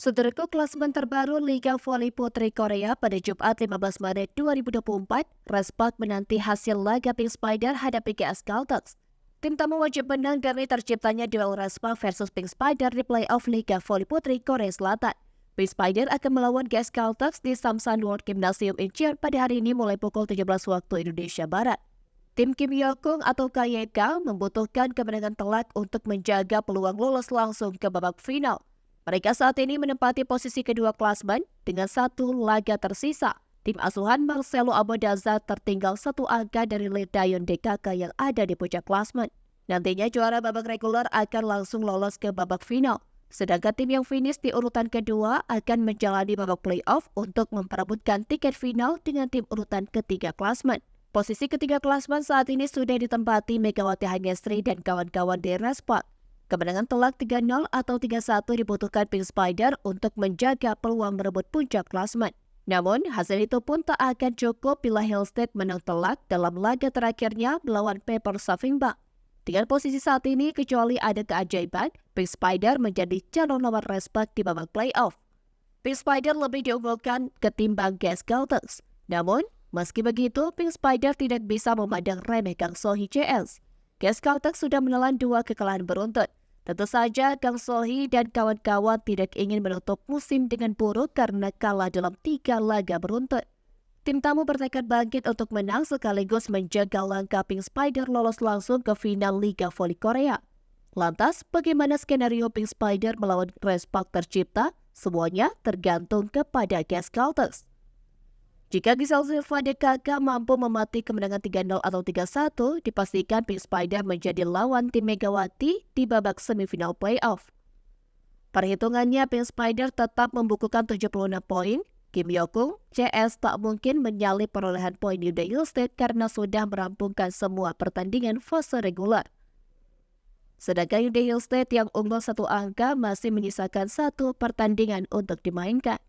Saudaraku, klasemen terbaru Liga Voli Putri Korea pada Jumat 15 Maret 2024, Respak menanti hasil laga Pink Spider hadapi GS Caltex. Tim tamu wajib menang demi terciptanya duel Respak versus Pink Spider di playoff Liga Voli Putri Korea Selatan. Pink Spider akan melawan GS Caltex di Samsan World Gymnasium Incheon pada hari ini mulai pukul 17 waktu Indonesia Barat. Tim Kim Yokung atau KYK membutuhkan kemenangan telak untuk menjaga peluang lolos langsung ke babak final. Mereka saat ini menempati posisi kedua klasmen dengan satu laga tersisa. Tim asuhan Marcelo Abodaza tertinggal satu angka dari Ledayon DKK yang ada di puncak klasmen. Nantinya juara babak reguler akan langsung lolos ke babak final. Sedangkan tim yang finish di urutan kedua akan menjalani babak playoff untuk memperebutkan tiket final dengan tim urutan ketiga klasmen. Posisi ketiga klasmen saat ini sudah ditempati Megawati Hanyestri dan kawan-kawan di Respak. Kemenangan telak 3-0 atau 3-1 dibutuhkan Pink Spider untuk menjaga peluang merebut puncak klasmen. Namun, hasil itu pun tak akan cukup bila Hillstead menang telak dalam laga terakhirnya melawan Pepper Savingbank. Dengan posisi saat ini, kecuali ada keajaiban, Pink Spider menjadi calon nomor Respak di babak playoff. Pink Spider lebih diunggulkan ketimbang GS Caltex. Namun, meski begitu, Pink Spider tidak bisa memandang remeh Kang Sohee CS. GS Caltex sudah menelan 2 kekalahan beruntun. Tentu saja Kang Sohee dan kawan-kawan tidak ingin menutup musim dengan buruk karena kalah dalam 3 laga beruntun. Tim tamu bertekad bangkit untuk menang sekaligus menjaga langkah Pink Spider lolos langsung ke final Liga Voli Korea. Lantas, bagaimana skenario Pink Spider melawan Respak tercipta? Semuanya tergantung kepada GS Caltex. Jika Gisel Silva DKK mampu mematik kemenangan 3-0 atau 3-1, dipastikan Pink Spider menjadi lawan tim Megawati di babak semifinal playoff. Perhitungannya, Pink Spider tetap membukukan 76 poin. Kim Yokung, CS tak mungkin menyalip perolehan poin Hyundai Hillstead karena sudah merampungkan semua pertandingan fase reguler. Sedangkan Hyundai Hillstead yang unggul 1 angka masih menyisakan 1 pertandingan untuk dimainkan.